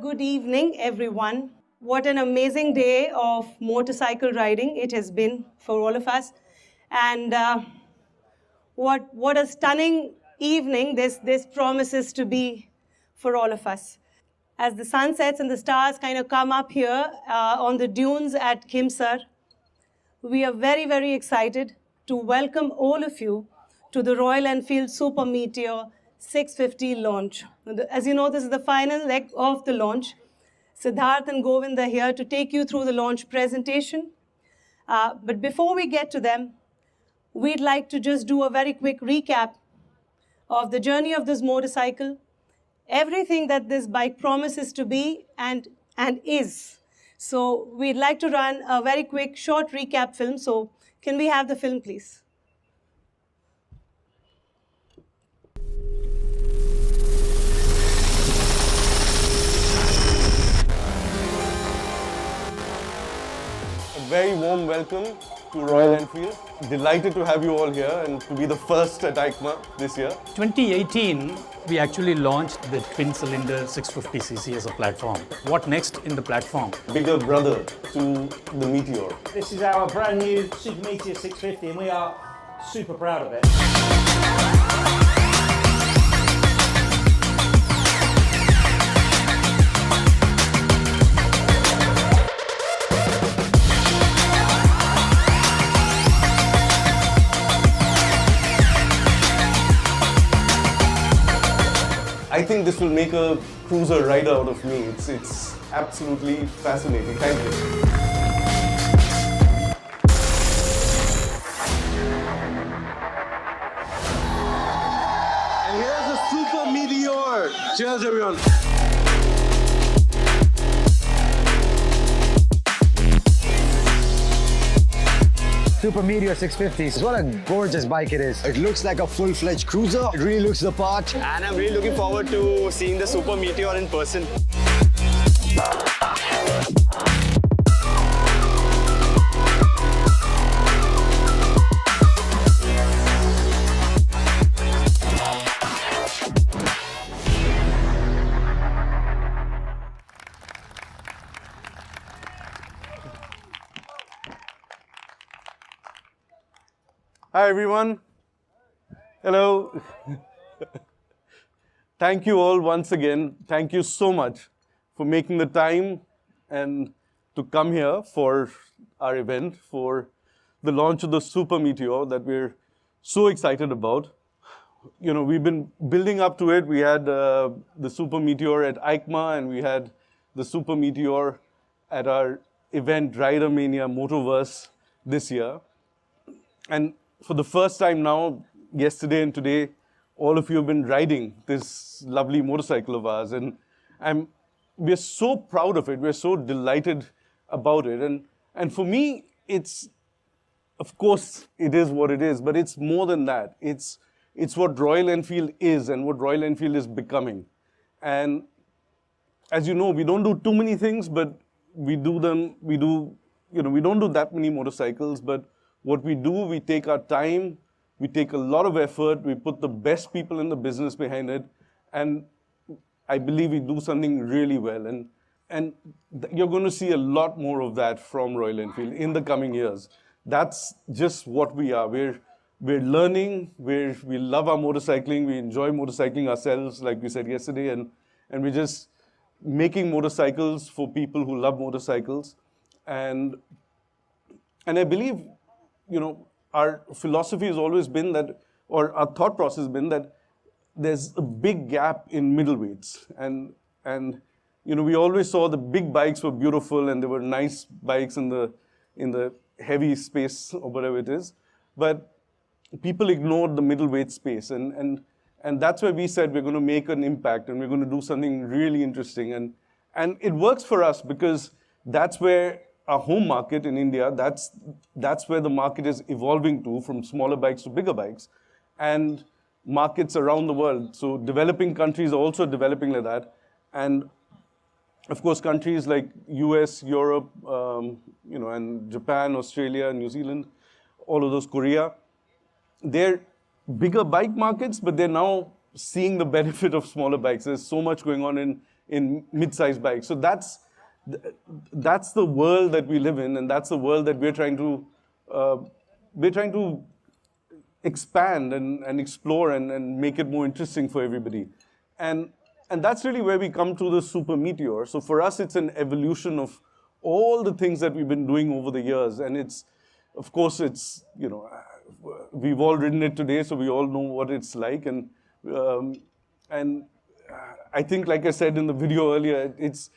good evening, everyone. What an amazing day of motorcycle riding it has been for all of us. And what a stunning evening this promises to be for all of us. As the sun sets and the stars kind of come up here on the dunes at Kimsar, we are very, very excited to welcome all of you to the Royal Enfield Supermeteor 650 launch. As you know, this is the final leg of the launch. Siddharth and Govind are here to take you through the launch presentation. But before we get to them, we'd like to just do a very quick recap of the journey of this motorcycle, everything that this bike promises to be and is. So we'd like to run a very quick, short recap film. So can we have the film, please? Very warm welcome to Royal Enfield. Delighted to have you all here and to be the first at EICMA this year. 2018, we actually launched the twin-cylinder 650cc as a platform. What next in the platform? Bigger brother to the Meteor. This is our brand new Supermeteor 650 and we are super proud of it. I think this will make a cruiser rider out of me. It's absolutely fascinating. Thank you. And here's a Super Meteor. Cheers, everyone. Supermeteor 650. What a gorgeous bike it is. It looks like a full-fledged cruiser. It really looks the part. And I'm really looking forward to seeing the Supermeteor in person. Hi, everyone. Hello. Thank you all once again. Thank you so much for making the time and to come here for our event, for the launch of the Supermeteor that we're so excited about. You know, we've been building up to it. We had the Supermeteor at EICMA and we had the Supermeteor at our event, Rider Mania Motoverse, this year. And for the first time now, yesterday and today, all of you have been riding this lovely motorcycle of ours. And we're so proud of it. We're so delighted about it. And for me, it's, of course, it is what it is, but it's more than that. It's what Royal Enfield is and what Royal Enfield is becoming. And as you know, we don't do too many things, but we do them, we don't do that many motorcycles, but what we do, we take our time, we take a lot of effort, we put the best people in the business behind it, and I believe we do something really well. And you're going to see a lot more of that from Royal Enfield in the coming years. That's just what we are. We're learning, we love our motorcycling, we enjoy motorcycling ourselves, like we said yesterday, and we're just making motorcycles for people who love motorcycles. And I believe, you know, our philosophy has always been that, or our thought process has been that there's a big gap in middleweights. And you know, we always saw the big bikes were beautiful and they were nice bikes in the heavy space or whatever it is. But people ignored the middleweight space. And that's where we said we're going to make an impact and we're going to do something really interesting. And it works for us because that's where our home market in India, that's where the market is evolving to, from smaller bikes to bigger bikes, and markets around the world. So developing countries are also developing like that. And of course, countries like US, Europe, you know, and Japan, Australia, New Zealand, all of those, Korea, they're bigger bike markets, but they're now seeing the benefit of smaller bikes. There's so much going on in mid-sized bikes. So that's the world that we live in, and that's the world that we're trying to expand and explore and make it more interesting for everybody. And that's really where we come to the Super Meteor. So for us, it's an evolution of all the things that we've been doing over the years. And it's, of course, it's, you know, we've all ridden it today, so we all know what it's like. And I think, like I said in the video earlier, it's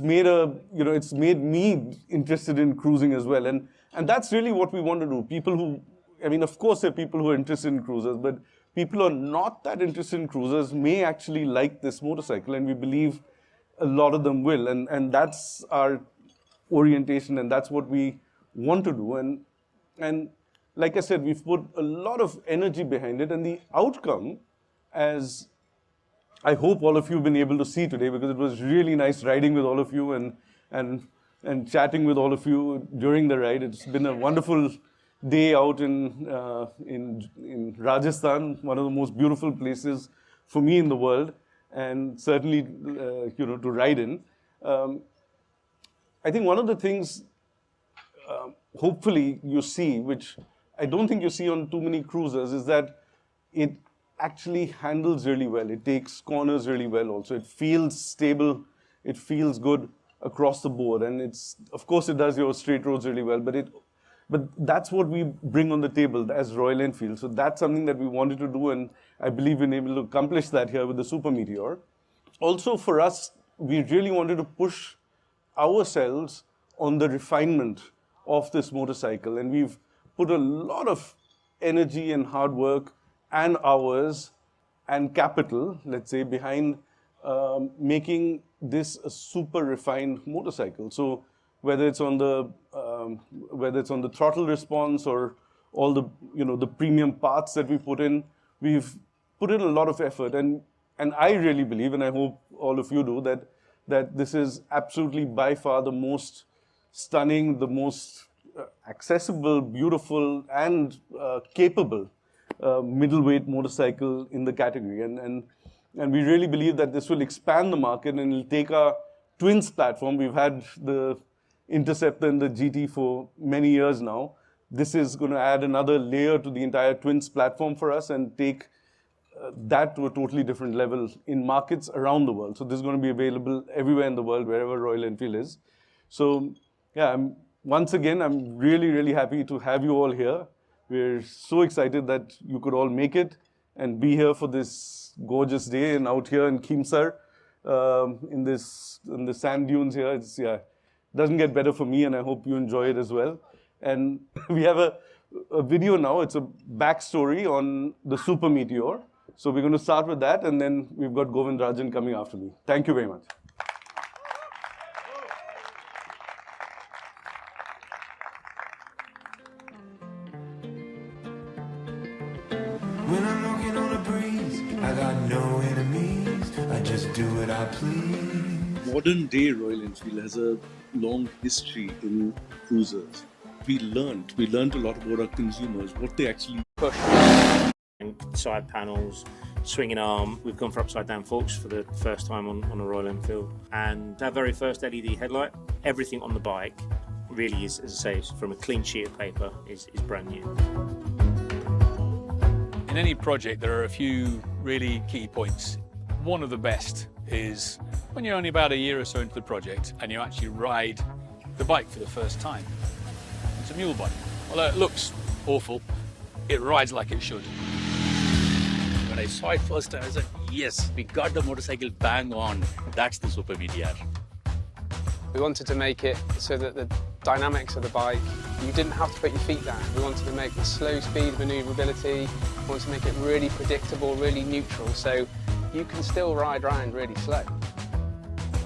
made me interested in cruising as well. And that's really what we want to do. People who, I mean, of course, there are people who are interested in cruisers, but people who are not that interested in cruisers may actually like this motorcycle, and we believe a lot of them will. And that's our orientation, and that's what we want to do. And like I said, we've put a lot of energy behind it, and the outcome, as I hope all of you have been able to see today, because it was really nice riding with all of you and chatting with all of you during the ride. It's been a wonderful day out in Rajasthan, one of the most beautiful places for me in the world, and certainly to ride in. I think one of the things, hopefully you see, which I don't think you see on too many cruisers, is that it actually handles really well. It takes corners really well also. It feels stable. It feels good across the board. And it's, of course, it does your straight roads really well, but that's what we bring on the table as Royal Enfield. So that's something that we wanted to do, and I believe we've been able to accomplish that here with the Super Meteor. Also for us, we really wanted to push ourselves on the refinement of this motorcycle, and we've put a lot of energy and hard work and hours and capital, let's say, behind making this a super refined motorcycle. So whether it's on the throttle response or all the the premium parts that we put in, we've put in a lot of effort, and I really believe, and I hope all of you do, that this is absolutely by far the most stunning, the most accessible, beautiful, and capable middleweight motorcycle in the category. And we really believe that this will expand the market, and it'll take our twins platform. We've had the Interceptor and the GT for many years now. This is going to add another layer to the entire twins platform for us and take that to a totally different level in markets around the world. So this is going to be available everywhere in the world, wherever Royal Enfield is. So yeah, once again, I'm really, really happy to have you all here. We're so excited that you could all make it and be here for this gorgeous day, and out here in Keemsar, in the sand dunes here. It's, yeah, doesn't get better for me, and I hope you enjoy it as well. And we have a video now. It's a backstory on the Super Meteor. So we're going to start with that, and then we've got Govind Rajan coming after me. Thank you very much. When I'm walking on a breeze, I got no enemies. I just do what I please. Modern day Royal Enfield has a long history in cruisers. We learned a lot about our consumers, what they actually push. Side panels, swinging arm. We've gone for upside down forks for the first time on a Royal Enfield. And our very first LED headlight, everything on the bike really is, as I say, from a clean sheet of paper, is brand new. In any project, there are a few really key points. One of the best is when you're only about a year or so into the project and you actually ride the bike for the first time. It's a mule bike. Although it looks awful, it rides like it should. When I saw it first time, I said, yes, we got the motorcycle bang on. That's the Super Meteor. We wanted to make it so that the dynamics of the bike, you didn't have to put your feet down. We wanted to make the slow speed manoeuvrability. We wanted to make it really predictable, really neutral, so you can still ride around really slow.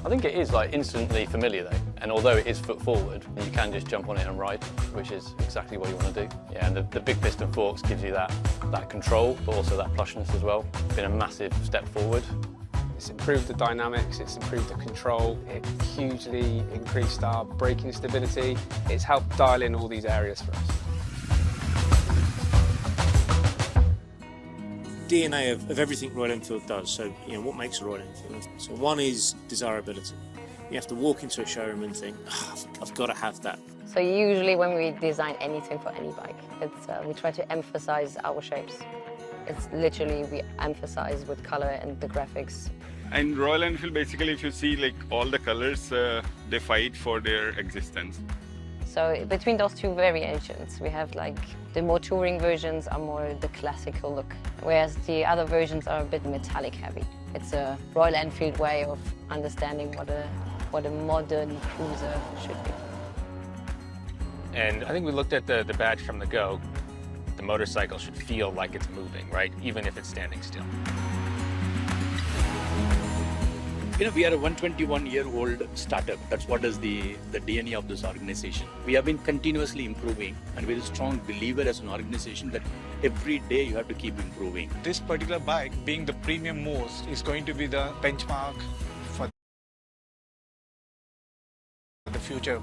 I think it is like instantly familiar though, and although it is foot forward, you can just jump on it and ride, which is exactly what you want to do. Yeah, and the big piston forks gives you that control, but also that plushness as well. It's been a massive step forward. It's improved the dynamics, it's improved the control, it hugely increased our braking stability. It's helped dial in all these areas for us. DNA of everything Royal Enfield does. So, you know, what makes a Royal Enfield? So one is desirability. You have to walk into a showroom and think, oh, I've got to have that. So usually when we design anything for any bike, we try to emphasize our shapes. It's literally, we emphasize with color and the graphics. And Royal Enfield, basically, if you see like all the colors, they fight for their existence. So between those two variations, we have like the more touring versions are more the classical look, whereas the other versions are a bit metallic heavy. It's a Royal Enfield way of understanding what a modern cruiser should be. And I think we looked at the badge from the go. The motorcycle should feel like it's moving, right? Even if it's standing still. You know, we are a 121-year-old startup. That's what is the DNA of this organization. We have been continuously improving, and we're a strong believer as an organization that every day you have to keep improving. This particular bike, being the premium most, is going to be the benchmark for the future.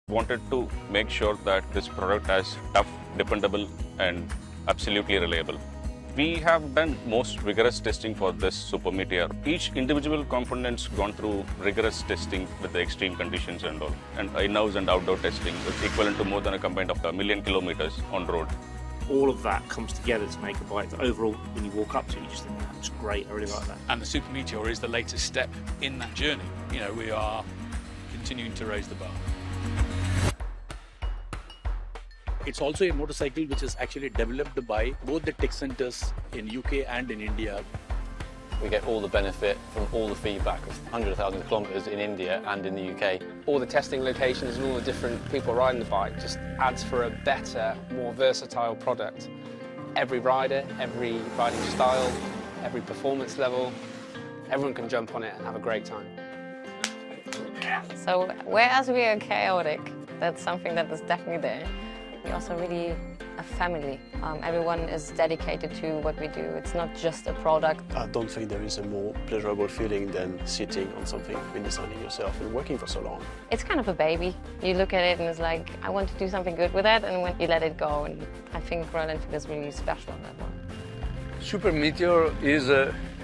Wanted to make sure that this product is tough, dependable, and absolutely reliable. We have done most rigorous testing for this Super Meteor. Each individual component's gone through rigorous testing with the extreme conditions and all. And in-house and outdoor testing is equivalent to more than a combined of 1 million kilometers on road. All of that comes together to make a bike that overall, when you walk up to it, you just think, that looks great, I really like that. And the Super Meteor is the latest step in that journey. You know, we are continuing to raise the bar. It's also a motorcycle which is actually developed by both the tech centers in UK and in India. We get all the benefit from all the feedback of hundreds of thousands of kilometres in India and in the UK. All the testing locations and all the different people riding the bike just adds for a better, more versatile product. Every rider, every riding style, every performance level, everyone can jump on it and have a great time. So whereas we are chaotic, that's something that is definitely there. We're also really a family. Everyone is dedicated to what we do. It's not just a product. I don't think there is a more pleasurable feeling than sitting on something, been designing yourself and working for so long. It's kind of a baby. You look at it and it's like, I want to do something good with that, and when you let it go, and I think Royal Enfield is really special on that one. Super Meteor is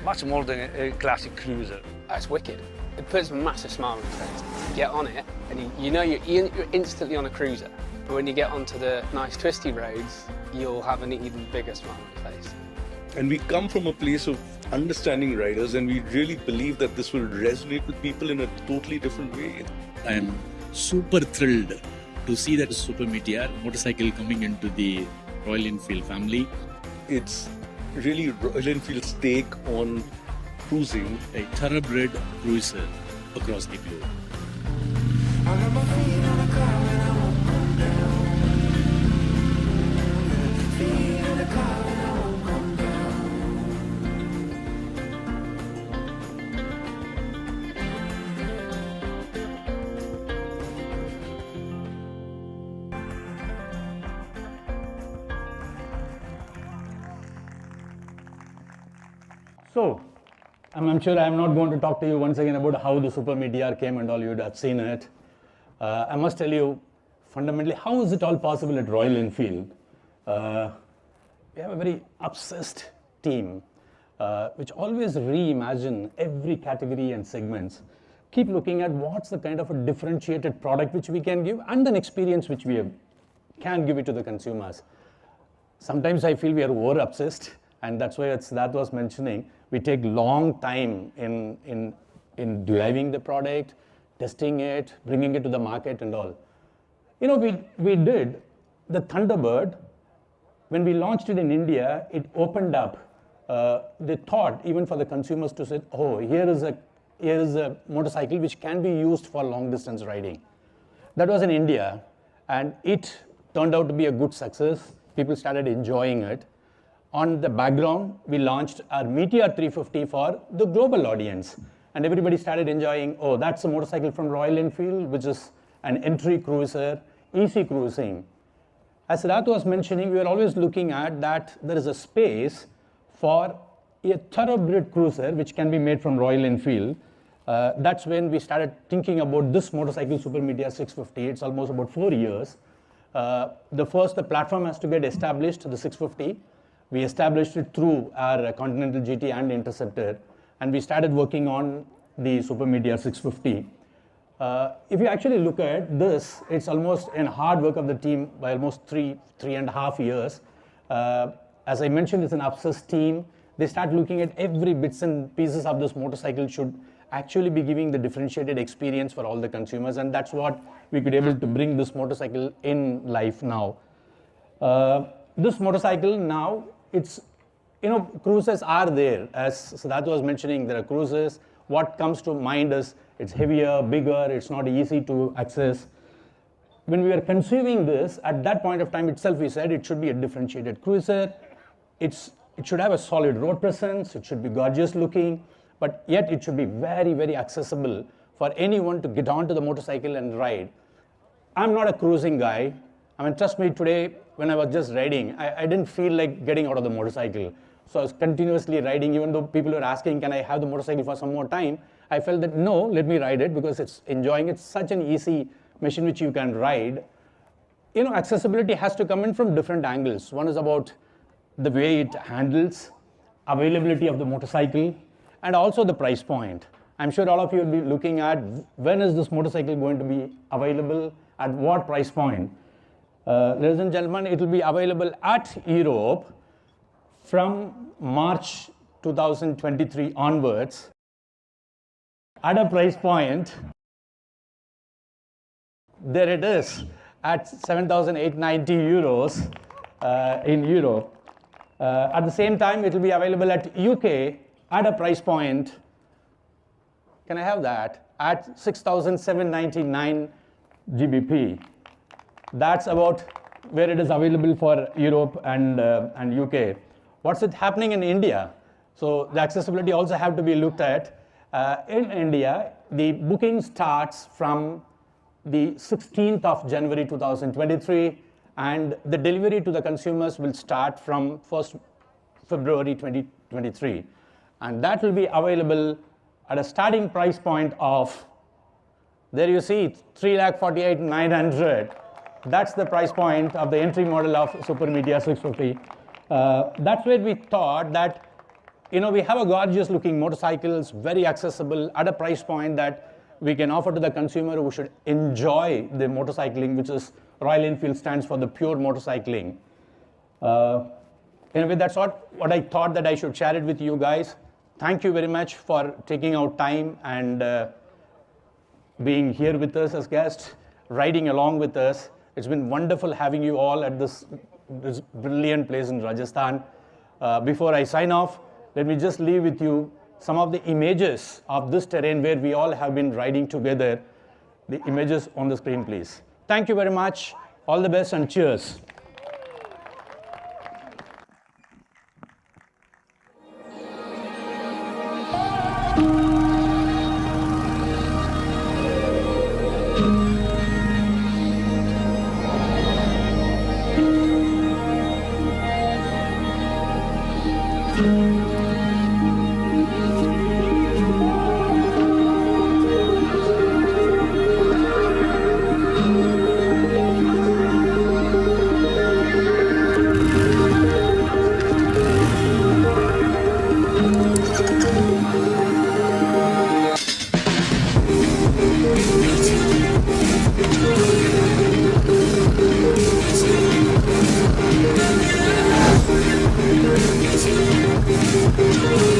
much more than a classic cruiser. It's wicked. It puts a massive smile on your face. You get on it and you know you're instantly on a cruiser. But when you get onto the nice twisty roads, you'll have an even bigger smile on your face. And we come from a place of understanding riders, and we really believe that this will resonate with people in a totally different way. I am super thrilled to see that Super Meteor motorcycle coming into the Royal Enfield family. It's really Royal Enfield's take on cruising. A thoroughbred cruiser across the globe. I got my feet on the car and I won't come down. Feet on the car and I won't come down. So, I'm sure I'm not going to talk to you once again about how the Super Meteor came and all. You would have seen it. I must tell you, fundamentally, how is it all possible at Royal Enfield? We have a very obsessed team, which always reimagine every category and segments. Keep looking at what's the kind of a differentiated product which we can give, and an experience which we can give it to the consumers. Sometimes I feel we are over-obsessed, and that's why that was mentioning. We take long time in deriving the product, testing it, bringing it to the market and all. You know, we did the Thunderbird. When we launched it in India, it opened up the thought even for the consumers to say, oh, here is a motorcycle which can be used for long distance riding. That was in India, and it turned out to be a good success. People started enjoying it. On the background, we launched our Meteor 350 for the global audience. And everybody started enjoying, oh, that's a motorcycle from Royal Enfield, which is an entry cruiser, easy cruising. As Siddharth was mentioning, we are always looking at that there is a space for a thoroughbred cruiser, which can be made from Royal Enfield. That's when we started thinking about this motorcycle, Super Meteor 650. It's almost about 4 years. The platform has to get established, the 650. We established it through our Continental GT and Interceptor, and we started working on the Super Meteor 650. If you actually look at this, it's almost in hard work of the team by almost three and a half years. As I mentioned, it's an obsessed team. They start looking at every bits and pieces of this motorcycle should actually be giving the differentiated experience for all the consumers, and that's what we could able to bring this motorcycle in life now. This motorcycle now, it's, cruisers are there. As Siddharth was mentioning, there are cruisers. What comes to mind is it's heavier, bigger, it's not easy to access. When we were conceiving this, at that point of time itself, we said it should be a differentiated cruiser. It should have a solid road presence, it should be gorgeous looking, but yet it should be very, very accessible for anyone to get onto the motorcycle and ride. I'm not a cruising guy. I mean, trust me, today, when I was just riding, I didn't feel like getting out of the motorcycle. So I was continuously riding, even though people were asking, can I have the motorcycle for some more time? I felt that, no, let me ride it because it's enjoying. It's such an easy machine which you can ride. Accessibility has to come in from different angles. One is about the way it handles, availability of the motorcycle, and also the price point. I'm sure all of you will be looking at when is this motorcycle going to be available, at what price point. Ladies and gentlemen, it will be available at Europe from March 2023 onwards at a price point. There it is at 7,890 euros in Europe. At the same time, it will be available at UK at a price point, can I have that, at 6,799 GBP. That's about where it is available for Europe and UK. What's it happening in India? So the accessibility also have to be looked at. In India, the booking starts from the 16th of January 2023, and the delivery to the consumers will start from 1st February 2023. And that will be available at a starting price point of, there you see, 3,48,900. That's the price point of the entry model of Super Meteor 650. That's where we thought that, we have a gorgeous looking motorcycles, very accessible at a price point that we can offer to the consumer who should enjoy the motorcycling, which is Royal Enfield stands for the pure motorcycling. Anyway, that's what I thought that I should share it with you guys. Thank you very much for taking out time and being here with us as guests, riding along with us. It's been wonderful having you all at this brilliant place in Rajasthan. Before I sign off, let me just leave with you some of the images of this terrain where we all have been riding together. The images on the screen, please. Thank you very much. All the best and cheers. We'll be right back.